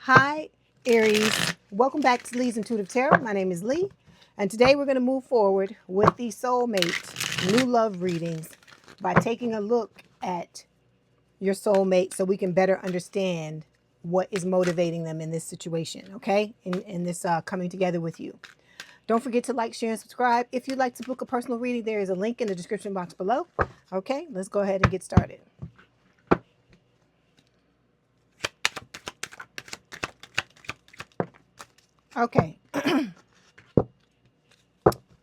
Hi, Aries. Welcome back to Leigh's Intuitive Tarot. My name is Leigh, and today we're going to move forward with the soulmate new love readings by taking a look at your soulmate so we can better understand what is motivating them in this situation, okay? In this coming together with you. Don't forget to like, share, and subscribe. If you'd like to book a personal reading, there is a link in the description box below. Okay, let's go ahead and get started. Okay.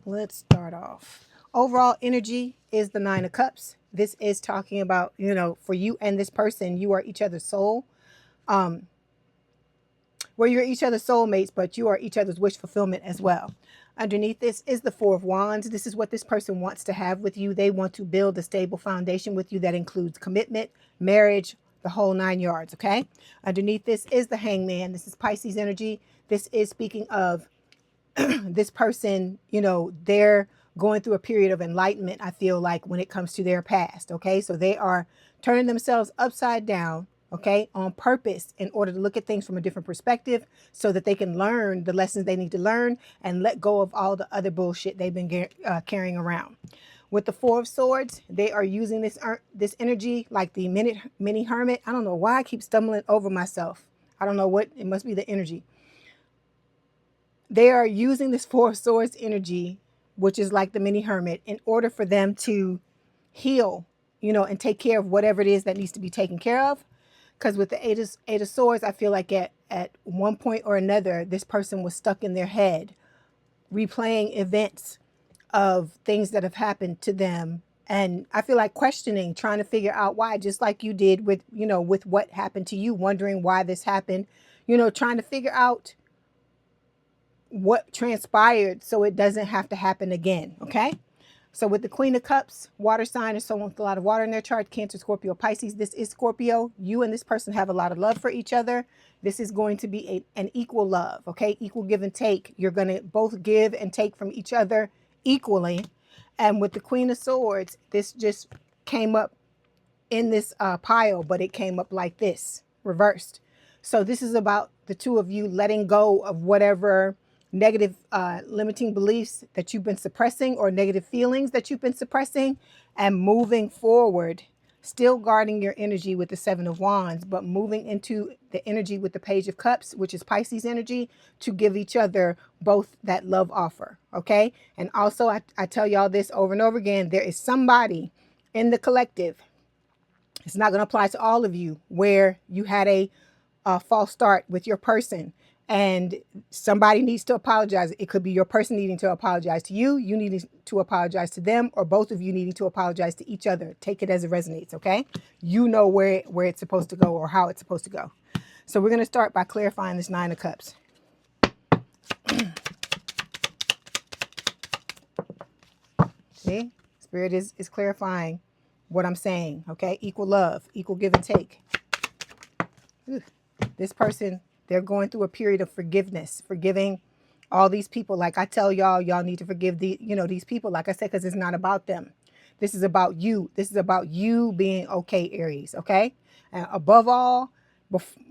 Let's start off. Overall energy is the Nine of Cups. This is talking about, for you and this person, you are each other's soul. Well, you're each other's soulmates, but you are each other's wish fulfillment as well. Underneath this is the Four of Wands. This is what this person wants to have with you. They want to build a stable foundation with you that includes commitment, marriage, the whole 9 yards, okay? Underneath this is the Hangman. This is Pisces energy. This is speaking of this person, they're going through a period of enlightenment, I feel like, when it comes to their past, okay? So they are turning themselves upside down, okay, on purpose in order to look at things from a different perspective so that they can learn the lessons they need to learn and let go of all the other bullshit they've been carrying around. With the Four of Swords, they are using this energy like the mini hermit. I don't know why I keep stumbling over myself. I don't know what, it must be the energy. They are using this Four of Swords energy, which is like the mini hermit, in order for them to heal, and take care of whatever it is that needs to be taken care of. Because with the Eight of Swords, I feel like at one point or another, this person was stuck in their head, replaying events of things that have happened to them. And I feel like questioning, trying to figure out why, just like you did with, with what happened to you, wondering why this happened, trying to figure out what transpired so it doesn't have to happen again, okay? So with the Queen of Cups, water sign is someone with a lot of water in their chart, Cancer, Scorpio, Pisces. This is Scorpio. You and this person have a lot of love for each other. This is going to be an equal love, okay? Equal give and take. You're going to both give and take from each other equally. And with the Queen of Swords, this just came up in this pile, but it came up like this, reversed. So this is about the two of you letting go of whatever negative limiting beliefs that you've been suppressing or negative feelings that you've been suppressing and moving forward, still guarding your energy with the Seven of Wands, but moving into the energy with the Page of Cups, which is Pisces energy, to give each other both that love offer, okay? And also, I tell y'all this over and over again, there is somebody in the collective, it's not going to apply to all of you, where you had a false start with your person and somebody needs to apologize. It could be your person needing to apologize to you, you needing to apologize to them, or both of you needing to apologize to each other. Take it as it resonates, okay? You know where it's supposed to go or how it's supposed to go. So we're going to start by clarifying this Nine of Cups. See? Spirit is clarifying what I'm saying, okay? Equal love, equal give and take. This person, they're going through a period of forgiveness, forgiving all these people. Like I tell y'all, y'all need to forgive these people, like I said, because it's not about them. This is about you. This is about you being okay, Aries, okay? And above all,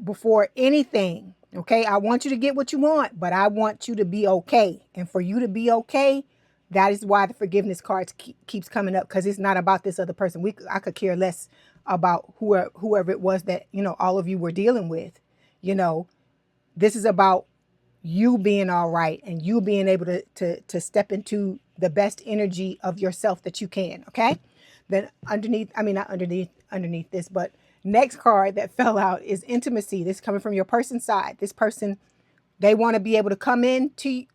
before anything, okay, I want you to get what you want, but I want you to be okay. And for you to be okay, that is why the forgiveness cards keeps coming up, because it's not about this other person. I could care less about whoever it was that, all of you were dealing with. This is about you being all right and you being able to step into the best energy of yourself that you can, okay? Then underneath this, but next card that fell out is intimacy. This is coming from your person's side. This person, they want to be able to come into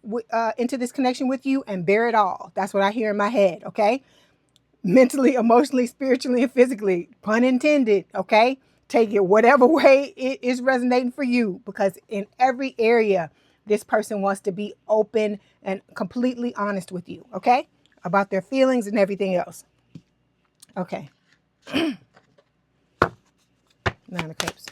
this connection with you and bear it all. That's what I hear in my head, okay? Mentally, emotionally, spiritually, and physically, pun intended, okay? Take it whatever way it is resonating for you, because in every area, this person wants to be open and completely honest with you, okay? About their feelings and everything else. Okay. Nine of Cups.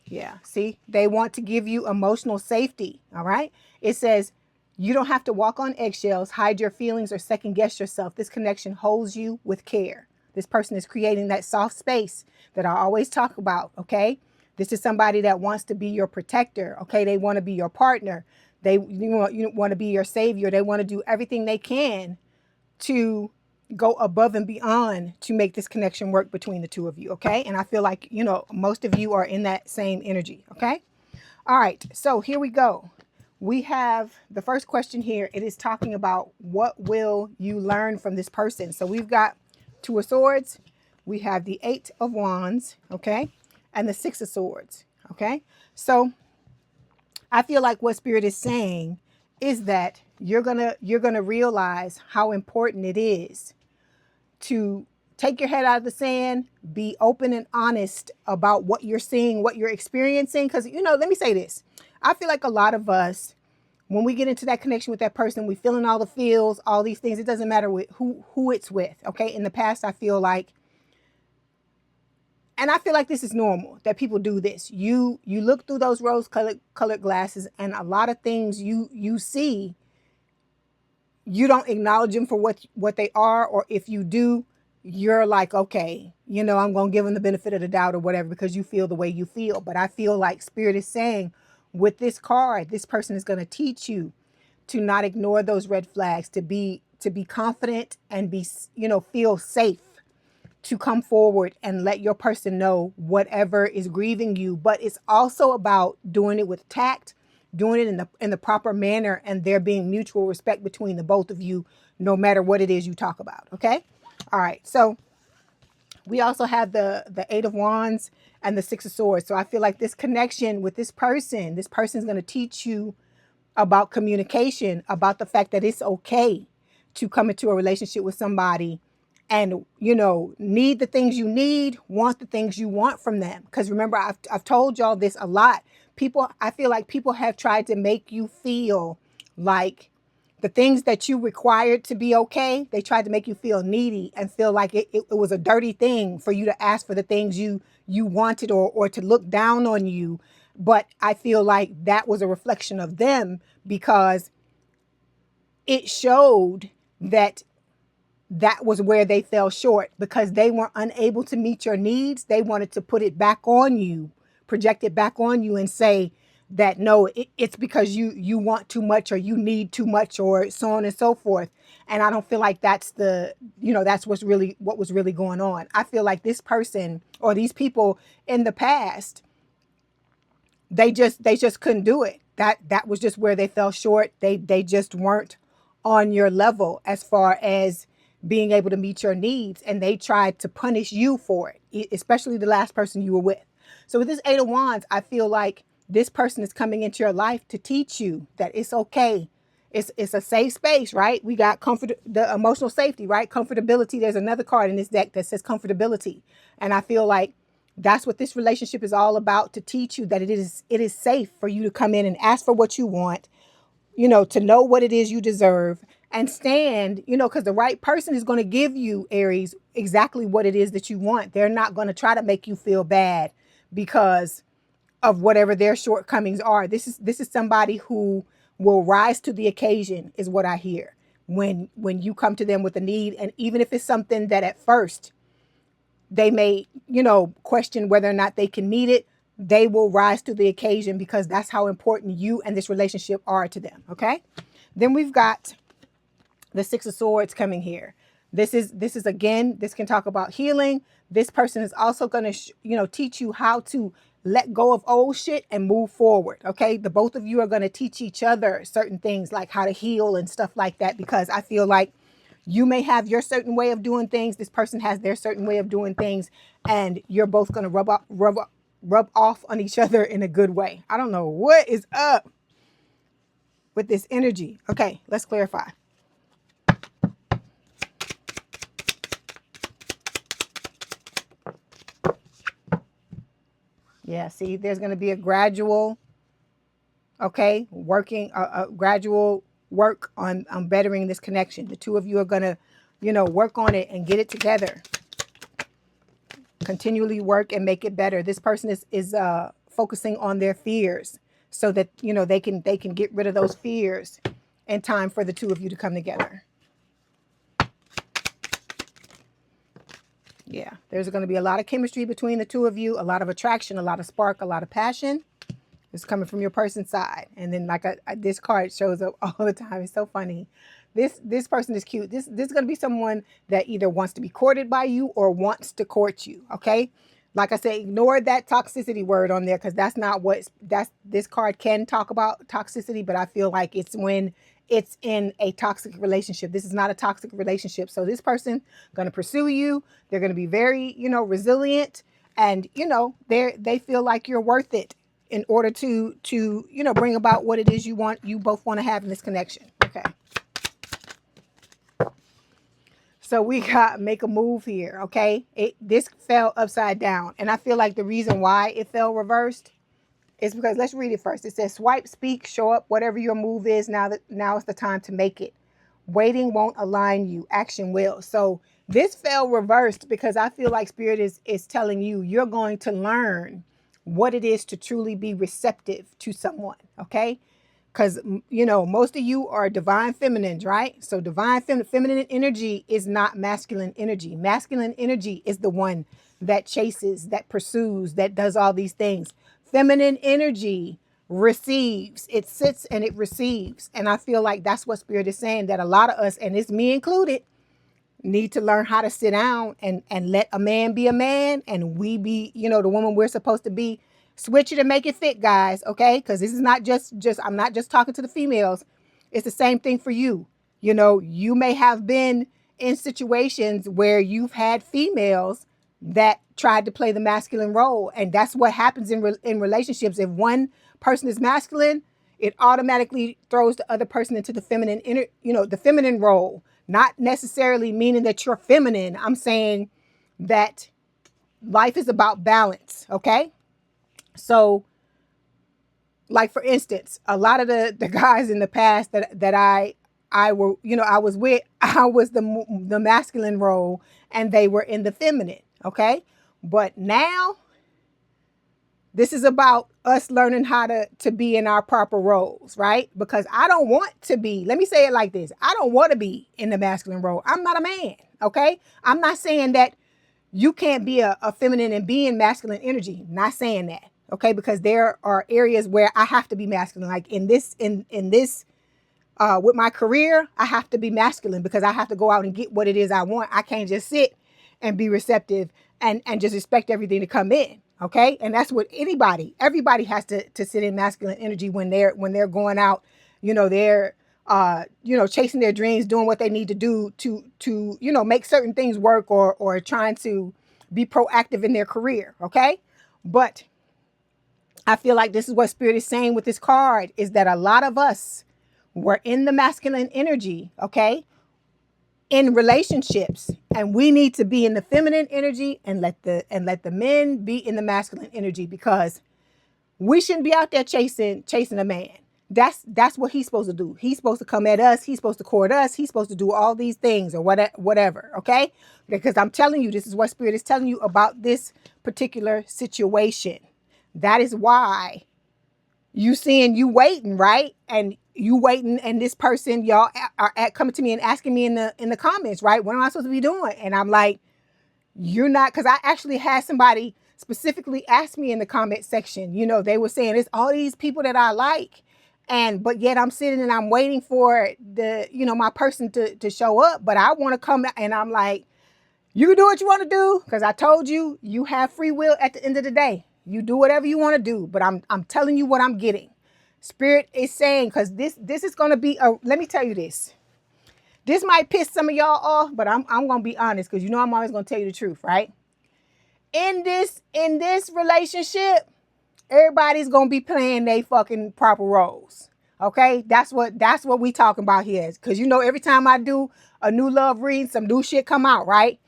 Yeah, see? They want to give you emotional safety, all right? It says, you don't have to walk on eggshells, hide your feelings, or second guess yourself. This connection holds you with care. This person is creating that soft space that I always talk about, okay? This is somebody that wants to be your protector. Okay, they want to be your partner. You want to be your savior. They want to do everything they can to go above and beyond to make this connection work between the two of you. Okay, and I feel like, you know, most of you are in that same energy. Okay, all right, so here we go. We have the first question here. It is talking about, what will you learn from this person? So we've got Two of Swords, we have the Eight of Wands, okay, and the Six of Swords, okay. So I feel like what Spirit is saying is that you're gonna realize how important it is to take your head out of the sand, be open and honest about what you're seeing, what you're experiencing. Because, you know, let me say this. I feel like a lot of us, when we get into that connection with that person, we feeling all the feels, all these things. It doesn't matter with who it's with. Okay. In the past, I feel like, and I feel like this is normal, that people do this. You look through those rose colored glasses, and a lot of things you see, you don't acknowledge them for what they are, or if you do, you're like, okay, you know, I'm going to give them the benefit of the doubt or whatever, because you feel the way you feel. But I feel like Spirit is saying, with this card, this person is going to teach you to not ignore those red flags, to be confident and be, you know, feel safe to come forward and let your person know whatever is grieving you. But it's also about doing it with tact, doing it in the proper manner, and there being mutual respect between the both of you, no matter what it is you talk about. Okay. All right. So we also have the Eight of Wands and the Six of Swords. So I feel like this connection with this person is going to teach you about communication, about the fact that it's okay to come into a relationship with somebody and, you know, need the things you need, want the things you want from them. Because remember, I've told y'all this a lot. I feel like people have tried to make you feel like the things that you required to be okay, they tried to make you feel needy and feel like it was a dirty thing for you to ask for the things you wanted, or to look down on you. But I feel like that was a reflection of them, because it showed that was where they fell short, because they were unable to meet your needs. They wanted to put it back on you, project it back on you, and say that no, it's because you want too much, or you need too much, or so on and so forth. And I don't feel like that's that's what was really going on. I feel like this person, or these people in the past, they just couldn't do it. That was just where they fell short. They just weren't on your level as far as being able to meet your needs, and they tried to punish you for it, especially the last person you were with. So with this Eight of Wands, I feel like this person is coming into your life to teach you that it's okay. It's a safe space, right? We got comfort, the emotional safety, right? Comfortability. There's another card in this deck that says comfortability. And I feel like that's what this relationship is all about, to teach you that it is safe for you to come in and ask for what you want, you know, to know what it is you deserve, and stand, you know, because the right person is going to give you, Aries, exactly what it is that you want. They're not going to try to make you feel bad because of whatever their shortcomings are. This is somebody who will rise to the occasion, is what I hear, when you come to them with a need. And even if it's something that at first they may, you know, question whether or not they can meet it, they will rise to the occasion, because that's how important you and this relationship are to them. Okay. Then we've got the Six of Swords coming here. This is again, this can talk about healing. This person is also going to, teach you how to let go of old shit and move forward. Okay. The both of you are going to teach each other certain things, like how to heal and stuff like that, because I feel like you may have your certain way of doing things. This person has their certain way of doing things, and you're both going to rub off on each other in a good way. I don't know what is up with this energy. Okay, let's clarify. Yeah, see, there's going to be a gradual, working, a gradual work on bettering this connection. The two of you are going to, work on it and get it together. Continually work and make it better. This person is focusing on their fears, so that, they can get rid of those fears in time for the two of you to come together. Yeah, there's going to be a lot of chemistry between the two of you, a lot of attraction, a lot of spark, a lot of passion. It's coming from your person's side. And then like this card shows up all the time. It's so funny. This person is cute. This is going to be someone that either wants to be courted by you or wants to court you, okay? Like I said, ignore that toxicity word on there because that's not what this card can talk about toxicity, but I feel like it's when it's in a toxic relationship. This is not a toxic relationship. So this person going to pursue you. They're going to be very, resilient, and they feel like you're worth it in order to bring about what it is you both want to have in this connection. Okay. So we got make a move here, okay? This fell upside down, and I feel like the reason why it fell reversed is because, let's read it first. It says, swipe, speak, show up, whatever your move is, now is the time to make it. Waiting won't align you, action will. So this fell reversed because I feel like Spirit is telling you you're going to learn what it is to truly be receptive to someone, okay? Because, most of you are divine feminines, right? So divine feminine energy is not masculine energy. Masculine energy is the one that chases, that pursues, that does all these things. Feminine energy receives. It sits and it receives. And I feel like that's what Spirit is saying, that a lot of us, and it's me included, need to learn how to sit down and let a man be a man, and we be, the woman we're supposed to be. Switch it and make it fit, guys, okay? Because this is not just I'm not just talking to the females. It's the same thing for you. You may have been in situations where you've had females that tried to play the masculine role, and that's what happens in relationships. If one person is masculine, it automatically throws the other person into the feminine the feminine role. Not necessarily meaning that you're feminine. I'm saying that life is about balance, okay? So, like for instance, a lot of the guys in the past that I was with, I was the masculine role and they were in the feminine, okay? But now this is about us learning how to be in our proper roles, right? Because I don't want to be, let me say it like this. I don't want to be in the masculine role. I'm not a man, okay? I'm not saying that you can't be a feminine and be in masculine energy. Not saying that, okay? Because there are areas where I have to be masculine. Like in this, with my career, I have to be masculine because I have to go out and get what it is I want. I can't just sit and be receptive and just expect everything to come in. Okay. And that's what everybody has to sit in masculine energy when they're going out, they're, chasing their dreams, doing what they need to do to make certain things work or trying to be proactive in their career. Okay. But I feel like this is what Spirit is saying with this card, is that a lot of us were in the masculine energy. Okay. In relationships, and we need to be in the feminine energy and let the men be in the masculine energy, because we shouldn't be out there chasing a man. That's what he's supposed to do. He's supposed to come at us. He's supposed to court us. He's supposed to do all these things or whatever. Okay, because I'm telling you, this is what Spirit is telling you about this particular situation. That is why you waiting, right? And you waiting, and this person, y'all are coming to me and asking me in the comments, right? What am I supposed to be doing? And I'm like, you're not, because I actually had somebody specifically ask me in the comment section. They were saying it's all these people that I like, but yet I'm sitting and I'm waiting for my person to show up, but I want to come, and I'm like, you can do what you want to do, because I told you, you have free will at the end of the day. You do whatever you want to do, but I'm telling you what I'm getting. Spirit is saying, because this is going to be let me tell you this. This might piss some of y'all off, but I'm going to be honest, because I'm always going to tell you the truth, right? In this relationship, everybody's going to be playing their fucking proper roles. Okay? That's what we talking about here. Because every time I do a new love reading, some new shit come out, right?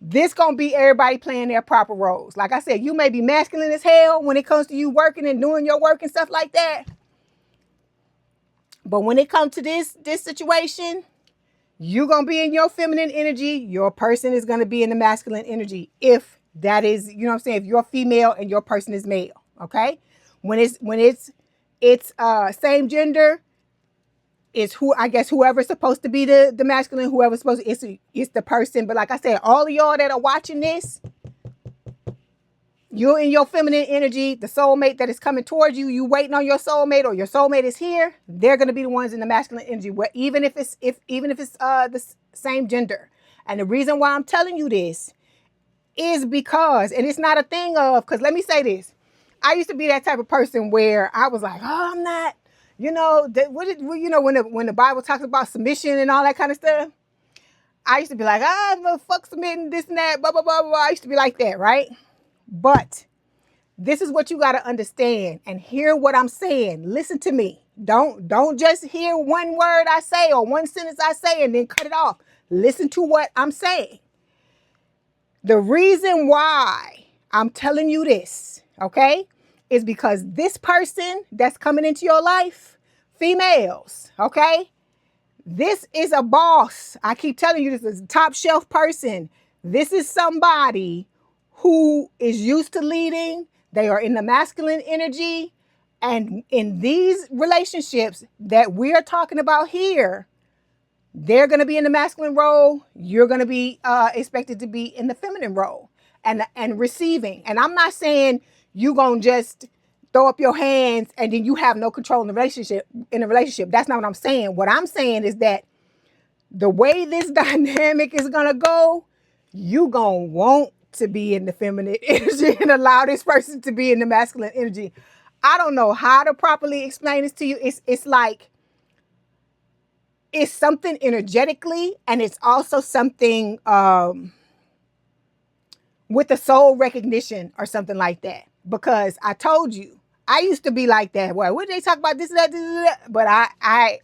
This gonna be everybody playing their proper roles. Like I said, you may be masculine as hell when it comes to you working and doing your work and stuff like that. But when it comes to this situation, you're gonna be in your feminine energy. Your person is gonna be in the masculine energy. If that is, if you're female and your person is male, okay? When it's same gender, is who, I guess, whoever's supposed to be the masculine, whoever's supposed to, it's the person. But like I said, all of y'all that are watching this, you're in your feminine energy, the soulmate that is coming towards you, you waiting on your soulmate, or your soulmate is here, they're going to be the ones in the masculine energy, where even if it's the same gender. And the reason why I'm telling you this is because, and it's not a thing of, because let me say this, I used to be that type of person where I was like, oh, I'm not, you know, when the Bible talks about submission and all that kind of stuff, I used to be like, I'm fuck submitting, this and that, blah, blah, blah, blah. I used to be like that, right? But this is what you got to understand and hear what I'm saying. Listen to me. Don't just hear one word I say or one sentence I say and then cut it off. Listen to what I'm saying. The reason why I'm telling you this, okay, is because this person that's coming into your life, females, okay, this is a boss. I keep telling you, this is a top shelf person. This is somebody who is used to leading. They are in the masculine energy. And in these relationships that we are talking about here, they're going to be in the masculine role. You're going to be expected to be in the feminine role and receiving. And I'm not saying you going to just throw up your hands and then you have no control in the relationship. That's not what I'm saying. What I'm saying is that the way this dynamic is going to go, you going to want to be in the feminine energy and allow this person to be in the masculine energy. I don't know how to properly explain this to you. It's like, it's something energetically, and it's also something with the soul recognition or something like that. Because I told you, I used to be like that. Well, what did they talk about? This, that, that. But I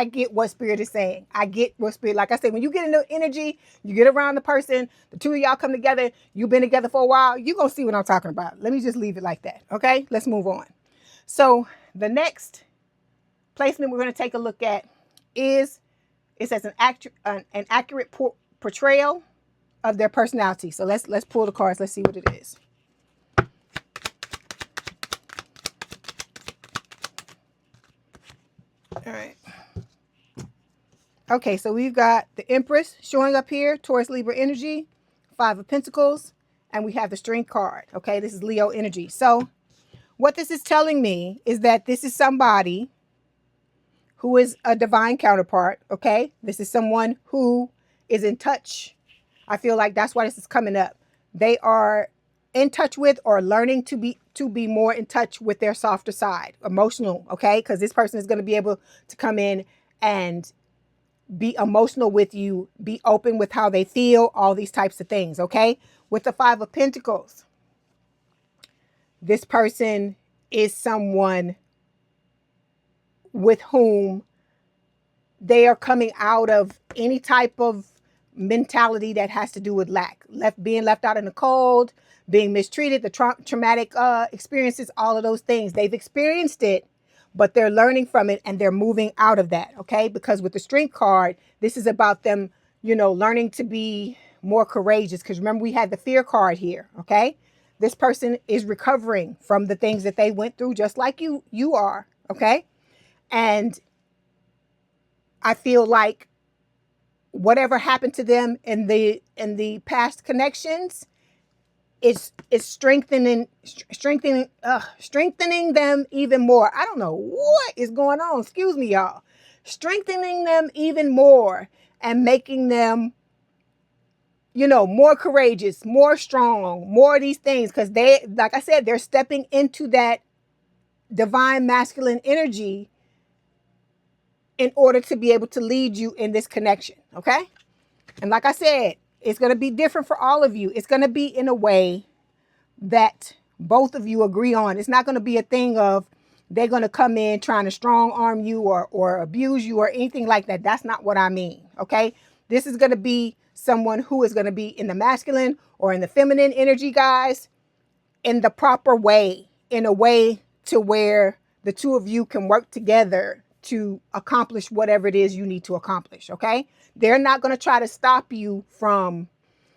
get what spirit is saying. I get what spirit, like I said, when you get into energy, you get around the person, the two of y'all come together, you've been together for a while, you're going to see what I'm talking about. Let me just leave it like that. Okay, let's move on. So the next placement we're going to take a look at is, it says an accurate portrayal of their personality. So let's pull the cards. Let's see what it is. All right. Okay, so we've got the Empress showing up here, Taurus Libra energy, 5 of Pentacles, and we have the Strength card. Okay, this is Leo energy. So what this is telling me is that this is somebody who is a divine counterpart. Okay, this is someone who is in touch. I feel like that's why this is coming up. They are in touch with, or learning to be more in touch with their softer side, emotional. Okay, because this person is going to be able to come in and be emotional with you, be open with how they feel, all these types of things. Okay, with the 5 of Pentacles, this person is someone with whom they are coming out of any type of mentality that has to do with lack, being left out in the cold, being mistreated, the traumatic experiences, all of those things. They've experienced it, but they're learning from it and they're moving out of that. Okay, because with the Strength card, this is about them, you know, learning to be more courageous. Because remember, we had the Fear card here. Okay, this person is recovering from the things that they went through, just like you are. Okay, and I feel like whatever happened to them in the past connections, it's strengthening them even more. I don't know what is going on. Excuse me, y'all. Strengthening them even more and making them, you know, more courageous, more strong, more of these things. Because they, like I said, they're stepping into that divine masculine energy in order to be able to lead you in this connection. Okay. And like I said, it's going to be different for all of you. It's going to be in a way that both of you agree on. It's not going to be a thing of they're going to come in trying to strong arm you or abuse you or anything like that. That's not what I mean. Okay. This is going to be someone who is going to be in the masculine or in the feminine energy, guys, in the proper way, in a way to where the two of you can work together to accomplish whatever it is you need to accomplish. Okay. They're not going to try to stop you from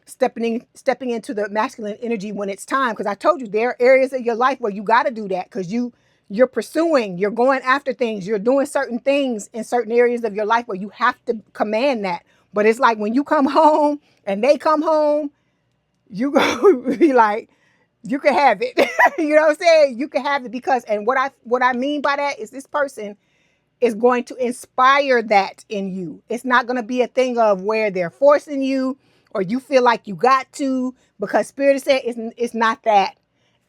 stepping into the masculine energy when it's time. Because I told you, there are areas of your life where you got to do that, because you you're pursuing, you're going after things, you're doing certain things in certain areas of your life where you have to command that. But it's like when you come home and they come home, you go be like, you can have it. You know what I'm saying? You can have it because, and what I mean by that is this person is going to inspire that in you. It's not going to be a thing of where they're forcing you or you feel like you got to, because Spirit is saying it's not that.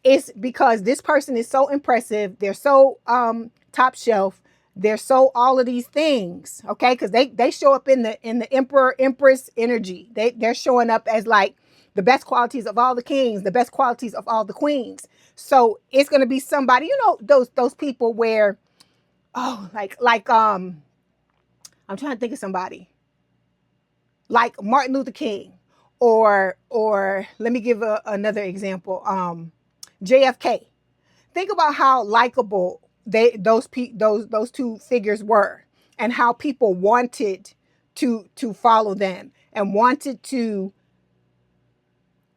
It's because this person is so impressive. They're so top shelf. They're so all of these things, okay? Because they show up in the Emperor Empress energy. They're showing up as like the best qualities of all the kings, the best qualities of all the queens. So it's gonna be somebody, you know, those people where, oh, I'm trying to think of somebody like Martin Luther King, or let me give another example. JFK. Think about how likable those two figures were, and how people wanted to follow them and wanted to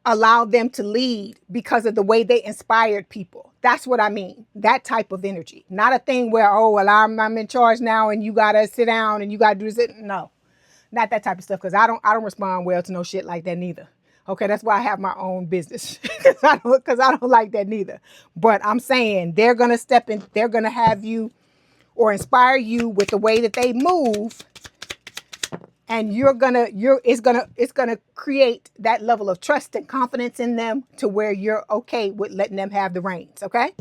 allow them to lead because of the way they inspired people. That's what I mean. That type of energy. Not a thing where, oh, well, I'm in charge now and you gotta sit down and you gotta do this. No, not that type of stuff. Because I don't respond well to no shit like that neither. Okay, that's why I have my own business. Because I don't like that neither. But I'm saying they're gonna step in, they're gonna have you or inspire you with the way that they move, and it's gonna create that level of trust and confidence in them to where you're okay with letting them have the reins. Okay,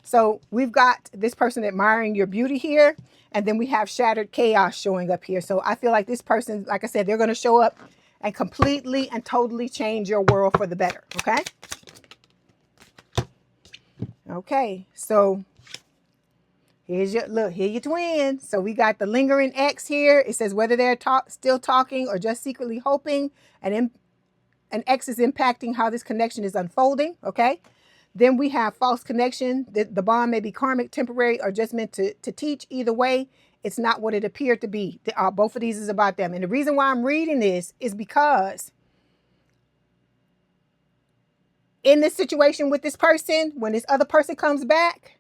so we've got this person admiring your beauty here, and then we have shattered chaos showing up here. So I feel like this person, like I said, they're gonna show up and completely and totally change your world for the better. Okay, so here's your twin. So we got the lingering X here. It says whether they're still talking or just secretly hoping, and an X is impacting how this connection is unfolding. Okay. Then we have false connection. The bond may be karmic, temporary, or just meant to teach. Either way, it's not what it appeared to be. Both of these is about them. And the reason why I'm reading this is because in this situation with this person, when this other person comes back,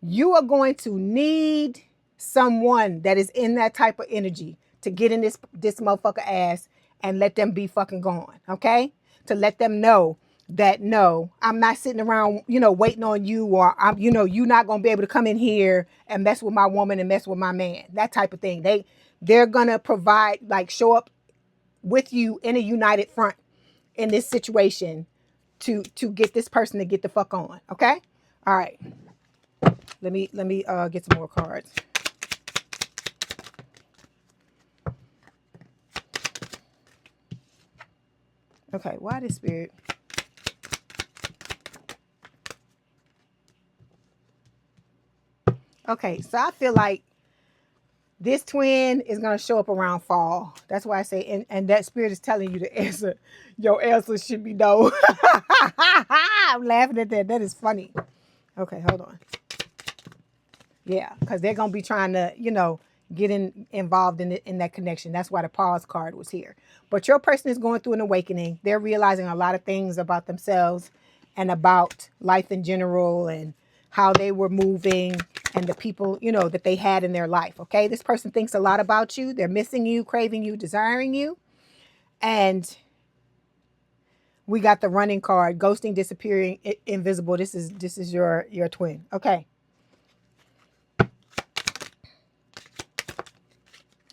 you are going to need someone that is in that type of energy to get in this motherfucker ass and let them be fucking gone. Okay? To let them know that no, I'm not sitting around, waiting on you, or you're not going to be able to come in here and mess with my woman and mess with my man. That type of thing. They're going to provide, like, show up with you in a united front in this situation to get this person to get the fuck on. Okay? All right. Let me get some more cards. Okay, why this Spirit? Okay, so I feel like this twin is going to show up around fall. That's why I say, and that Spirit is telling you the answer. Your answer should be no. I'm laughing at that. That is funny. Okay, hold on. Yeah, because they're going to be trying to, get involved in that connection. That's why the pause card was here. But your person is going through an awakening. They're realizing a lot of things about themselves and about life in general, and how they were moving and the people, that they had in their life. Okay. This person thinks a lot about you. They're missing you, craving you, desiring you. And we got the running card, ghosting, disappearing, invisible. This is your twin. Okay.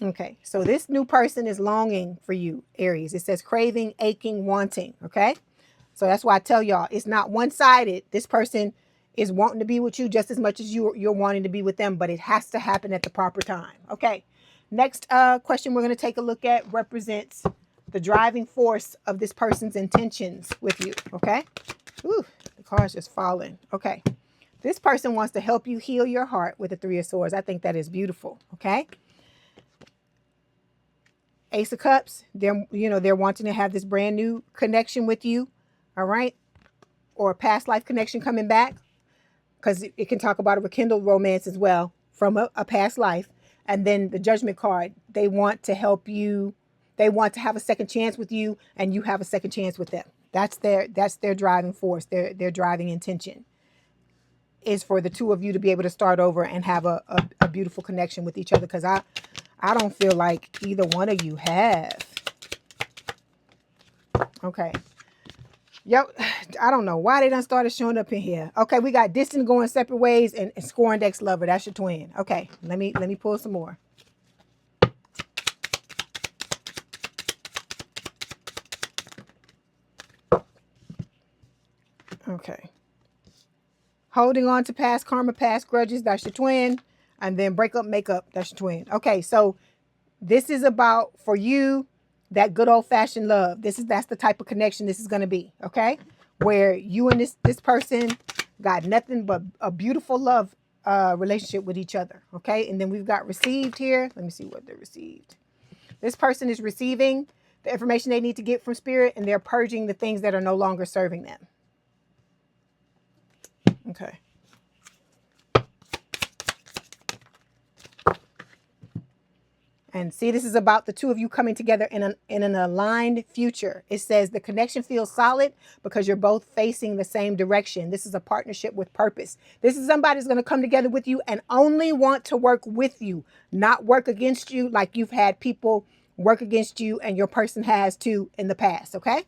Okay. So this new person is longing for you, Aries. It says craving, aching, wanting. Okay. So that's why I tell y'all, it's not one-sided. This person is wanting to be with you just as much as you're wanting to be with them, but it has to happen at the proper time. Okay. Next question we're going to take a look at represents the driving force of this person's intentions with you. Okay. Ooh, the card's just falling. Okay. This person wants to help you heal your heart with the Three of Swords. I think that is beautiful. Okay. Ace of Cups, they're wanting to have this brand new connection with you. All right. Or a past life connection coming back, because it can talk about a rekindled romance as well from a past life. And then the Judgment card, they want to help you. They want to have a second chance with you, and you have a second chance with them. That's their driving force, their driving intention is for the two of you to be able to start over and have a beautiful connection with each other, because I don't feel like either one of you have. Okay. Yep. I don't know why they done started showing up in here. Okay, we got distant, going separate ways, and score index lover. That's your twin. Okay, let me pull some more. Okay. Holding on to past karma, past grudges. That's your twin. And then break up, make up. That's your twin. Okay, so this is about, for you, that good old-fashioned love. That's the type of connection this is going to be, okay? Where you and this person got nothing but a beautiful love relationship with each other, okay? And then we've got received here. Let me see what they received. This person is receiving the information they need to get from spirit, and they're purging the things that are no longer serving them. Okay. And see, this is about the two of you coming together in an aligned future. It says the connection feels solid because you're both facing the same direction. This is a partnership with purpose. This is somebody who's going to come together with you and only want to work with you, not work against you like you've had people work against you and your person has too in the past, okay?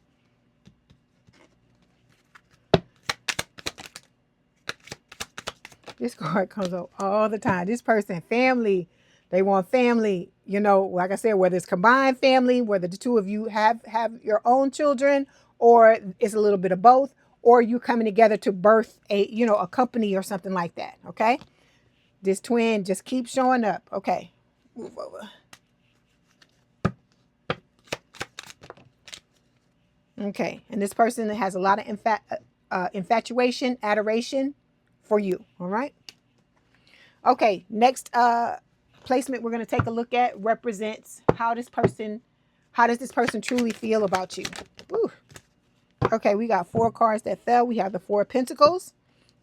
This card comes up all the time. This person, family. They want family, you know, like I said, whether it's combined family, whether the two of you have your own children, or it's a little bit of both, or you coming together to birth a company or something like that, okay? This twin just keeps showing up. Okay, move over. Okay, and this person has a lot of infatuation, adoration for you, all right? Okay, next placement we're going to take a look at represents how does this person truly feel about you. Ooh. Okay, we got 4 cards that fell. We have the 4 of Pentacles,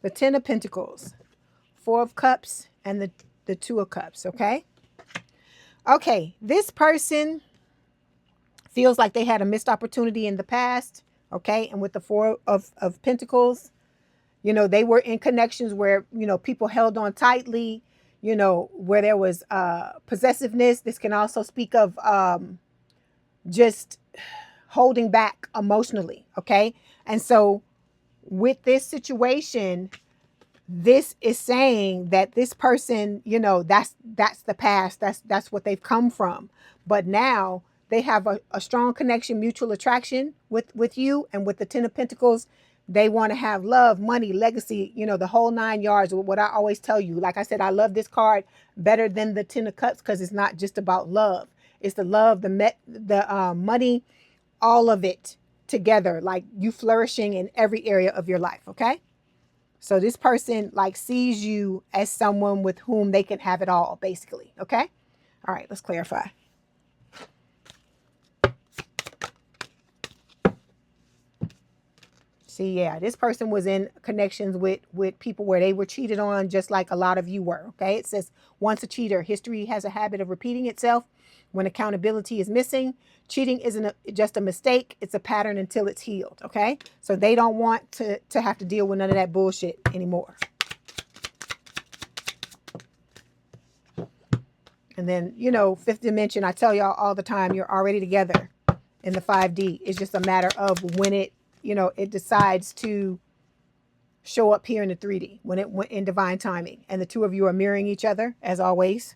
the 10 of Pentacles, 4 of Cups, and the 2 of Cups, okay? Okay, this person feels like they had a missed opportunity in the past, okay? And with the 4 of Pentacles, you know, they were in connections where, you know, people held on tightly, you know, where there was possessiveness. This can also speak of just holding back emotionally, okay? And so with this situation, this is saying that this person, you know, that's the past. That's what they've come from. But now they have a strong connection, mutual attraction with you. And with the 10 of Pentacles, they want to have love, money, legacy, you know, the whole 9 yards. What I always tell you, like I said, I love this card better than the 10 of Cups because it's not just about love. It's the love, the money, all of it together, like you flourishing in every area of your life, okay? So this person like sees you as someone with whom they can have it all, basically, okay? All right, let's clarify. See, yeah, this person was in connections with people where they were cheated on, just like a lot of you were, okay? It says, once a cheater, history has a habit of repeating itself. When accountability is missing, cheating isn't just a mistake. It's a pattern until it's healed, okay? So they don't want to have to deal with none of that bullshit anymore. And then, you know, 5th dimension, I tell y'all all the time, you're already together in the 5D. It's just a matter of when it, you know, it decides to show up here in the 3D, when it went in divine timing. And the two of you are mirroring each other, as always.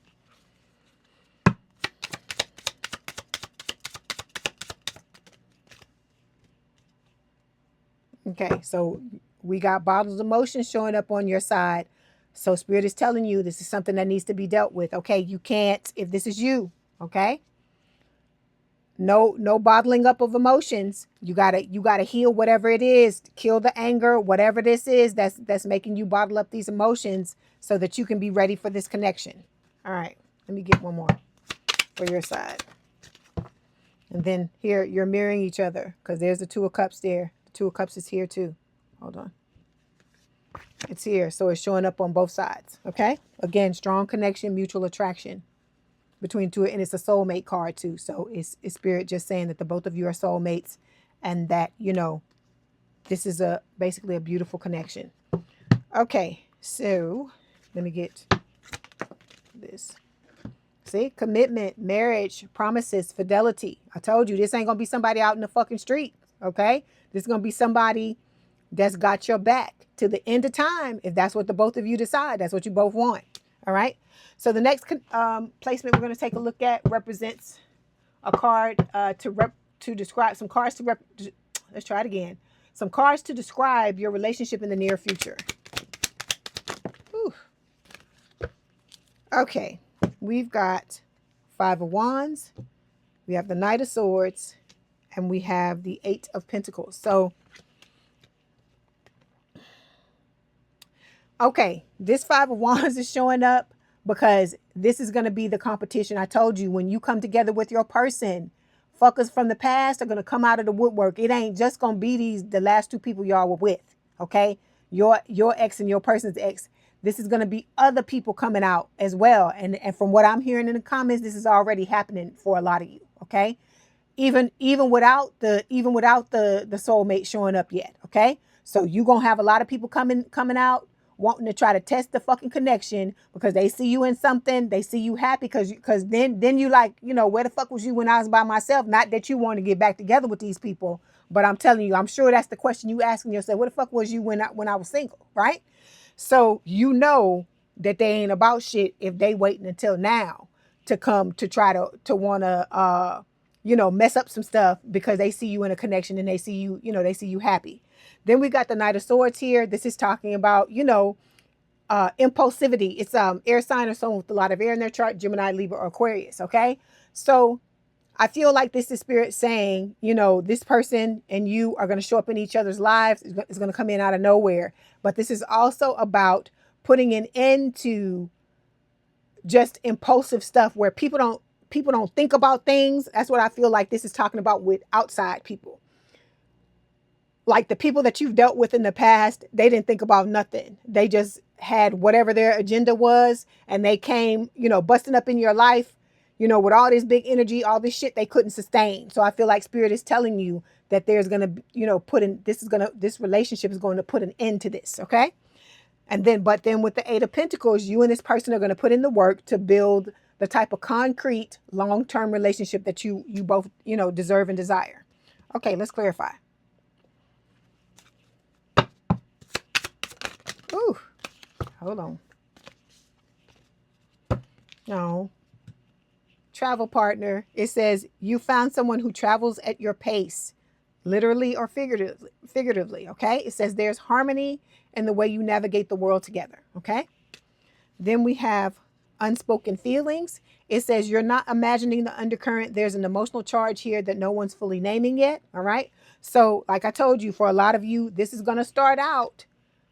Okay, so we got bottled emotions showing up on your side. So Spirit is telling you this is something that needs to be dealt with. Okay, you can't, if this is you, okay? No bottling up of emotions. You gotta heal whatever it is, kill the anger, whatever this is that's making you bottle up these emotions so that you can be ready for this connection. All right, let me get one more for your side. And then here you're mirroring each other because there's the 2 of Cups there. The 2 of Cups is here too. Hold on. It's here, so it's showing up on both sides. Okay, again, strong connection, mutual attraction between two, and it's a soulmate card too. So it's Spirit just saying that the both of you are soulmates, and that, you know, this is basically a beautiful connection. Okay, So let me get this. See, commitment, marriage, promises, fidelity. I told you this ain't gonna be somebody out in the fucking street. Okay, this is gonna be somebody that's got your back to the end of time. If that's what the both of you decide, that's what you both want. All right. So the next placement we're going to take a look at represents a card to describe some cards to let's try it again. Some cards to describe your relationship in the near future. Whew. Okay, we've got Five of Wands, we have the Knight of Swords, and we have the Eight of Pentacles. So, okay, this Five of Wands is showing up because this is going to be the competition. I told you, when you come together with your person, fuckers from the past are going to come out of the woodwork. It ain't just going to be the last two people y'all were with, okay? Your ex and your person's ex. This is going to be other people coming out as well. And from what I'm hearing in the comments, this is already happening for a lot of you, okay? Even without the soulmate showing up yet, okay? So you're going to have a lot of people coming out wanting to try to test the fucking connection because they see you in something, they see you happy because then you like, you know, where the fuck was you when I was by myself? Not that you want to get back together with these people, but I'm telling you, I'm sure that's the question you asking yourself. Where the fuck was you when I was single, right? So you know that they ain't about shit if they waiting until now to come to try to want to mess up some stuff because they see you in a connection and they see you, they see you happy. Then we got the Knight of Swords here. This is talking about, impulsivity. It's air sign or someone with a lot of air in their chart, Gemini, Libra, or Aquarius, okay? So I feel like this is spirit saying, this person and you are going to show up in each other's lives. It's going to come in out of nowhere. But this is also about putting an end to just impulsive stuff where people don't think about things. That's what I feel like this is talking about with outside people. Like the people that you've dealt with in the past, they didn't think about nothing. They just had whatever their agenda was, and they came, busting up in your life, with all this big energy, all this shit they couldn't sustain. So I feel like spirit is telling you that there's going to, this relationship is going to put an end to this. Okay. But then with the Eight of Pentacles, you and this person are going to put in the work to build the type of concrete long-term relationship that you both, deserve and desire. Okay. Let's clarify. Ooh, hold on. No. Travel partner. It says you found someone who travels at your pace, literally or figuratively. Okay. It says there's harmony in the way you navigate the world together. Okay. Then we have unspoken feelings. It says you're not imagining the undercurrent. There's an emotional charge here that no one's fully naming yet. All right. So like I told you, for a lot of you, this is going to start out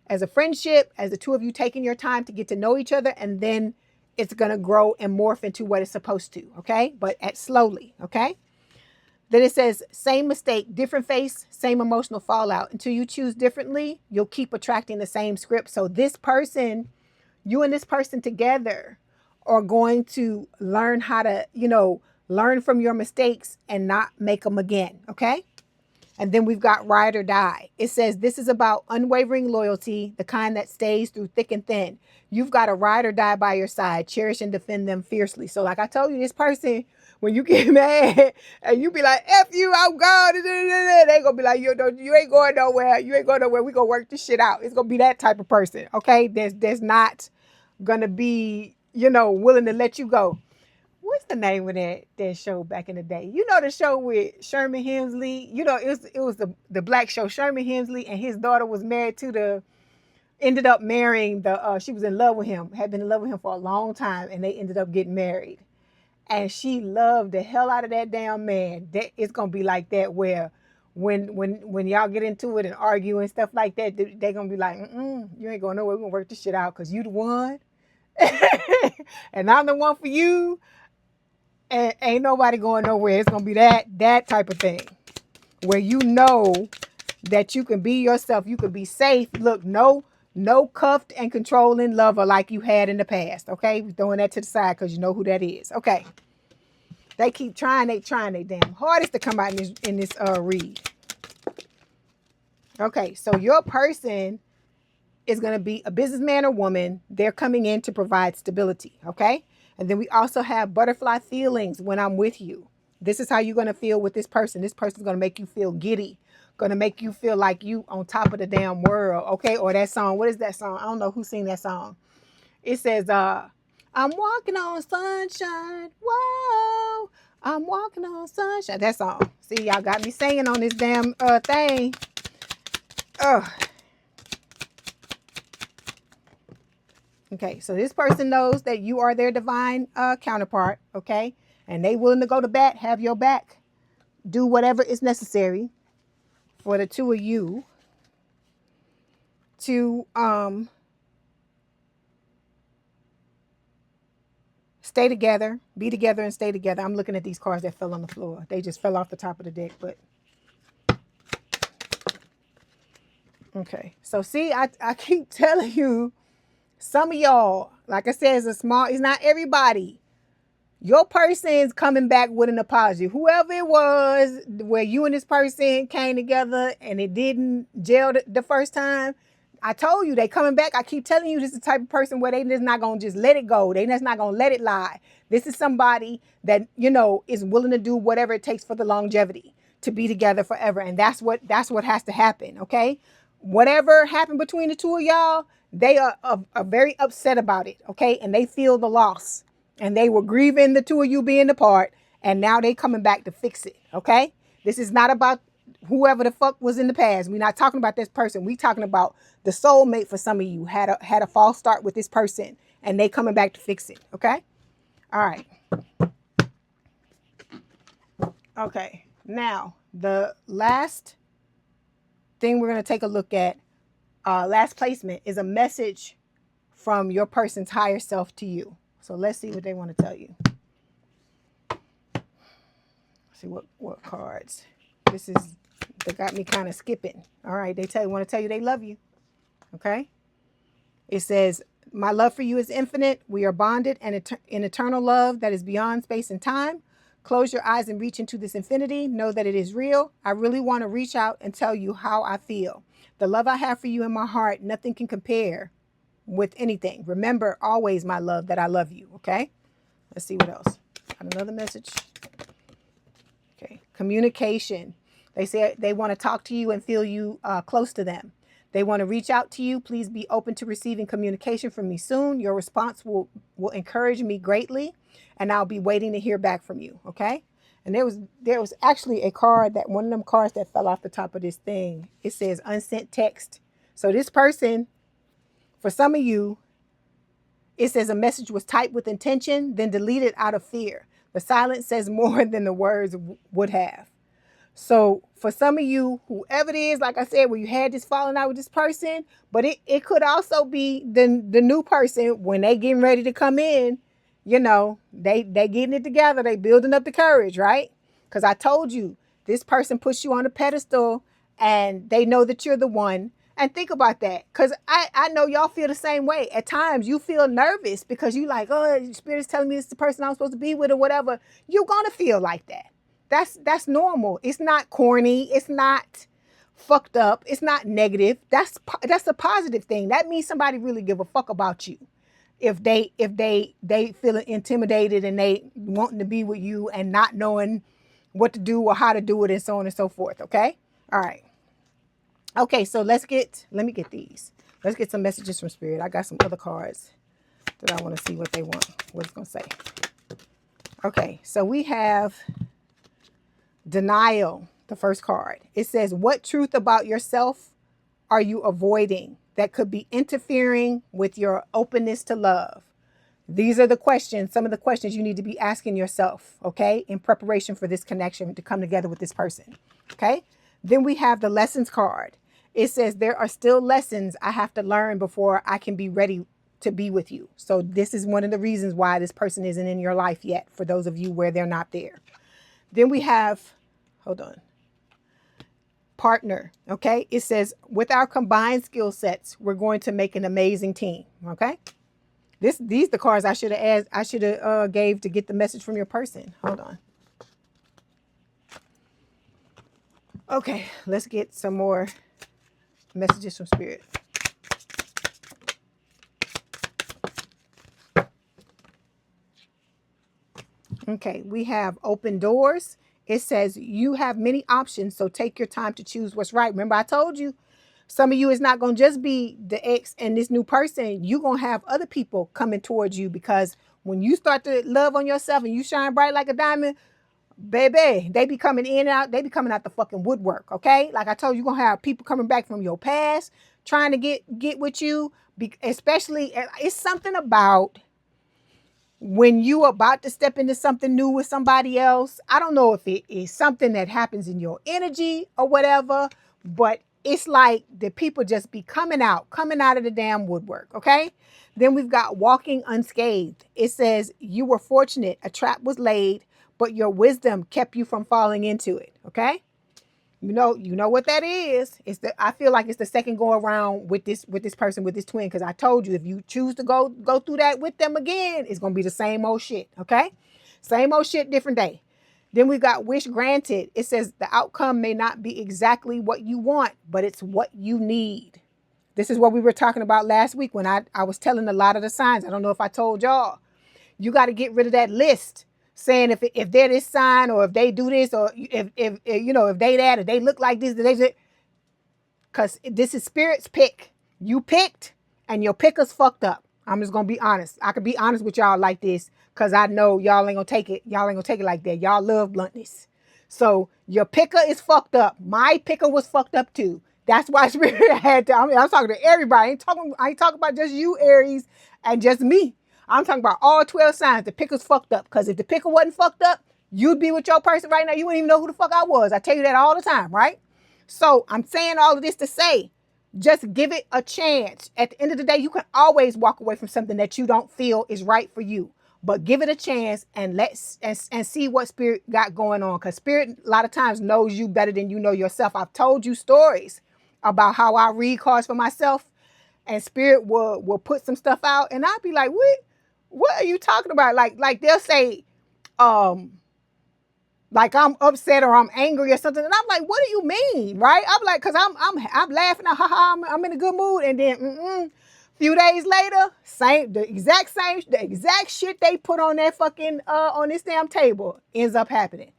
as a friendship, as the two of you taking your time to get to know each other, and then it's going to grow and morph into what it's supposed to, okay? But slowly, okay? Then it says, same mistake, different face, same emotional fallout. Until you choose differently, you'll keep attracting the same script. So this person, you and this person together are going to learn how to, learn from your mistakes and not make them again, okay? And then we've got ride or die. It says this is about unwavering loyalty, the kind that stays through thick and thin. You've got a ride or die by your side. Cherish and defend them fiercely. So like I told you, this person, when you get mad and you be like, F you, I'm gone. They going to be like, you ain't going nowhere. You ain't going nowhere. We going to work this shit out. It's going to be that type of person. Okay. There's not going to be, willing to let you go. What's the name of that show back in the day? The show with Sherman Hemsley. It was the black show. Sherman Hemsley and his daughter was married to ended up marrying she was in love with him, had been in love with him for a long time, and they ended up getting married. And she loved the hell out of that damn man. That it's gonna be like that where when y'all get into it and argue and stuff like that, they're gonna be like, you ain't going nowhere. We're gonna work this shit out because you the one. And I'm the one for you. And ain't nobody going nowhere. It's going to be that type of thing where that you can be yourself. You can be safe. Look, no cuffed and controlling lover like you had in the past. Okay. We're throwing that to the side because you know who that is. Okay. They keep trying their damn hardest to come out in this read. Okay. So your person is going to be a businessman or woman. They're coming in to provide stability, okay? And then we also have butterfly feelings when I'm with you. This is how you're going to feel with this person. This person's going to make you feel giddy, going to make you feel like you on top of the damn world, okay? Or that song, what is that song? I don't know who sing that song. It says, I'm walking on sunshine, whoa, I'm walking on sunshine. That song. See, y'all got me singing on this damn thing. Ugh. Okay, so this person knows that you are their divine counterpart, okay? And they willing to go to bat, have your back, do whatever is necessary for the two of you to stay together, be together and stay together. I'm looking at these cards that fell on the floor. They just fell off the top of the deck, but okay. So see, I keep telling you, some of y'all, like I said, it's not everybody. Your person's coming back with an apology. Whoever it was, where you and this person came together and it didn't gel the first time, I told you they coming back. I keep telling you this is the type of person where they just not going to just let it go. They just not going to let it lie. This is somebody that, you know, is willing to do whatever it takes for the longevity to be together forever. And that's what has to happen, okay? Whatever happened between the two of y'all, they are very upset about it, okay? And they feel the loss. And they were grieving the two of you being apart. And now they coming back to fix it, okay? This is not about whoever the fuck was in the past. We're not talking about this person. We talking about the soulmate for some of you had a false start with this person. And they coming back to fix it, okay? All right. Okay. Now, the last thing we're going to take a look at, last placement, is a message from your person's higher self to you. So let's see what they want to tell you. See what cards. They got me kind of skipping. All right, want to tell you they love you. Okay. It says, my love for you is infinite. We are bonded and in eternal love that is beyond space and time. Close your eyes and reach into this infinity. Know that it is real. I really want to reach out and tell you how I feel. The love I have for you in my heart, nothing can compare with anything. Remember always, my love, that I love you. Okay. Let's see what else. Got another message. Okay. Communication. They say they want to talk to you and feel you close to them. They want to reach out to you. Please be open to receiving communication from me soon. Your response will encourage me greatly, and I'll be waiting to hear back from you. Okay. And there was actually a card, that one of them cards that fell off the top of this thing. It says unsent text. So this person, for some of you, it says a message was typed with intention, then deleted out of fear. The silence says more than the words would have. So for some of you, whoever it is, like I said, where you had this falling out with this person, but it could also be the new person when they getting ready to come in, you know, they getting it together. They building up the courage, right? Because I told you, this person puts you on a pedestal and they know that you're the one. And think about that, because I know y'all feel the same way. At times you feel nervous because you like, oh, Spirit's telling me it's the person I'm supposed to be with or whatever. You're going to feel like that. That's normal. It's not corny. It's not fucked up. It's not negative. That's a positive thing. That means somebody really give a fuck about you. If they feeling intimidated and they wanting to be with you and not knowing what to do or how to do it and so on and so forth. Okay. All right. Okay. So let me get these. Let's get some messages from Spirit. I got some other cards that I want to see what they want, what it's going to say. Okay. So we have denial, the first card. It says, what truth about yourself are you avoiding that could be interfering with your openness to love? These are the questions, some of the questions you need to be asking yourself, okay, in preparation for this connection to come together with this person, okay? Then we have the lessons card. It says, there are still lessons I have to learn before I can be ready to be with you. So this is one of the reasons why this person isn't in your life yet, for those of you where they're not there. Then we have, hold on, partner, okay? It says, with our combined skill sets, we're going to make an amazing team, okay? These the cards I should have gave to get the message from your person. Hold on. Okay, let's get some more messages from Spirit. Okay, we have open doors. It says you have many options, so take your time to choose what's right. Remember, I told you, some of you is not going to just be the ex and this new person. You're going to have other people coming towards you, because when you start to love on yourself and you shine bright like a diamond, baby, they be coming in and out. They be coming out the fucking woodwork, okay? Like I told you, you're going to have people coming back from your past trying to get with you, especially, it's something about when you about to step into something new with somebody else. I don't know if it is something that happens in your energy or whatever, but it's like the people just be coming out of the damn woodwork, okay? Then we've got walking unscathed. It says you were fortunate, a trap was laid, but your wisdom kept you from falling into it, okay? You know what that is. I feel like it's the second go around with this person, with this twin, because I told you, if you choose to go through that with them again, it's gonna be the same old shit. Okay, same old shit, different day. Then we got wish granted. It says the outcome may not be exactly what you want, but it's what you need. This is what we were talking about last week when I was telling a lot of the signs. I don't know if I told y'all. You got to get rid of that list saying if they're this sign, or if they do this, or if you know, if they that, or they look like this, because this is spirit's pick. You picked, and your picker's fucked up. I'm just gonna be honest. I can be honest with y'all like this, because I know y'all ain't gonna take it. Y'all ain't gonna take it like that. Y'all love bluntness. So your picker is fucked up. My picker was fucked up too. That's why spirit had to. I mean, I'm talking to everybody. I ain't talking about just you, Aries, and just me. I'm talking about all 12 signs. The picker's fucked up. Because if the picker wasn't fucked up, you'd be with your person right now. You wouldn't even know who the fuck I was. I tell you that all the time, right? So I'm saying all of this to say, just give it a chance. At the end of the day, you can always walk away from something that you don't feel is right for you. But give it a chance and and see what spirit got going on. Because spirit a lot of times knows you better than you know yourself. I've told you stories about how I read cards for myself, and spirit will put some stuff out, and I'll be like, what are you talking about? Like they'll say, like I'm upset or I'm angry or something, and I'm like, what do you mean, right? I'm like, cause I'm laughing, I'm in a good mood, and then few days later, the exact shit they put on that fucking on this damn table ends up happening.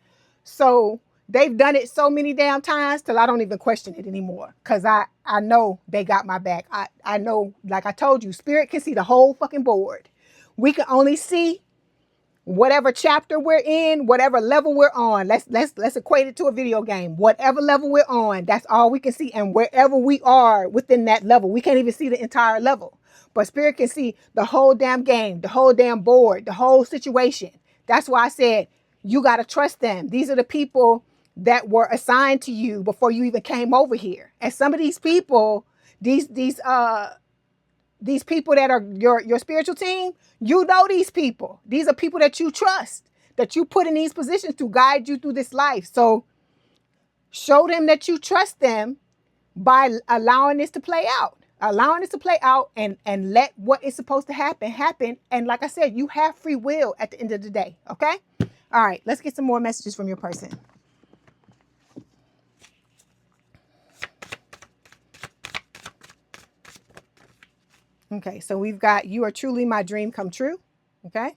So they've done it so many damn times till I don't even question it anymore, cause I know they got my back. I know, like I told you, spirit can see the whole fucking board. We can only see whatever chapter we're in, whatever level we're on. Let's equate it to a video game. Whatever level we're on, that's all we can see. And wherever we are within that level, we can't even see the entire level. But spirit can see the whole damn game, the whole damn board, the whole situation. That's why I said you got to trust them. These are the people that were assigned to you before you even came over here. And some of these people, these people that are your spiritual team, you know these people. These are people that you trust, that you put in these positions to guide you through this life. So show them that you trust them by allowing this to play out. Allowing this to play out, and let what is supposed to happen. And like I said, you have free will at the end of the day, okay? All right, let's get some more messages from your person. Okay, so we've got, you are truly my dream come true. Okay.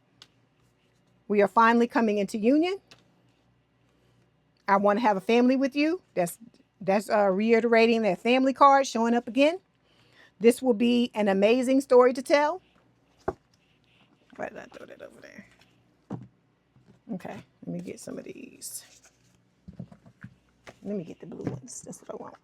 We are finally coming into union. I want to have a family with you. That's reiterating that family card showing up again. This will be an amazing story to tell. Why did I throw that over there? Okay, let me get some of these. Let me get the blue ones. That's what I want.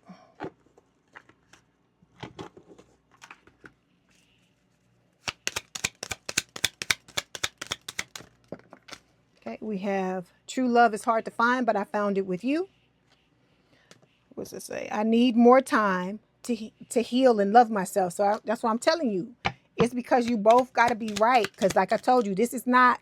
Okay, we have true love is hard to find, but I found it with you. What's it say? I need more time to heal and love myself. So that's what I'm telling you. It's because you both got to be right. Because like I told you, this is not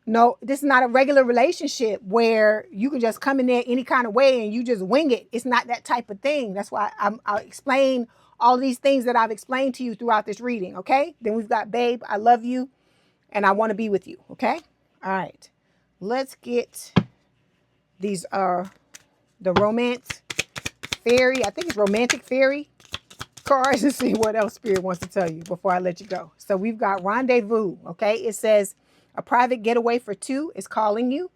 a regular relationship where you can just come in there any kind of way and you just wing it. It's not that type of thing. That's why I'll explain all these things that I've explained to you throughout this reading. Okay. Then we've got, babe, I love you and I want to be with you. Okay. All right. Let's get these the romance fairy. I think it's romantic fairy cards, and see what else spirit wants to tell you before I let you go. So we've got rendezvous. Okay. It says, A private getaway for two is calling you.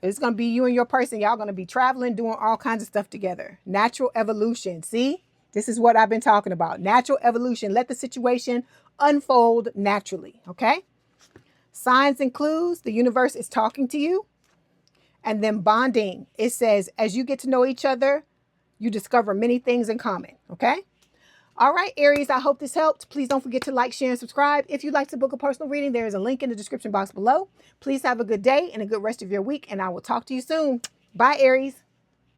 It's going to be you and your person. Y'all going to be traveling, doing all kinds of stuff together. Natural evolution. See, this is what I've been talking about. Natural evolution. Let the situation unfold naturally. Okay. Signs and clues. The universe is talking to you. And then bonding. It says, as you get to know each other, you discover many things in common. Okay. All right, Aries, I hope this helped. Please don't forget to like, share, and subscribe. If you'd like to book a personal reading, there is a link in the description box below. Please have a good day and a good rest of your week, and I will talk to you soon. Bye, Aries.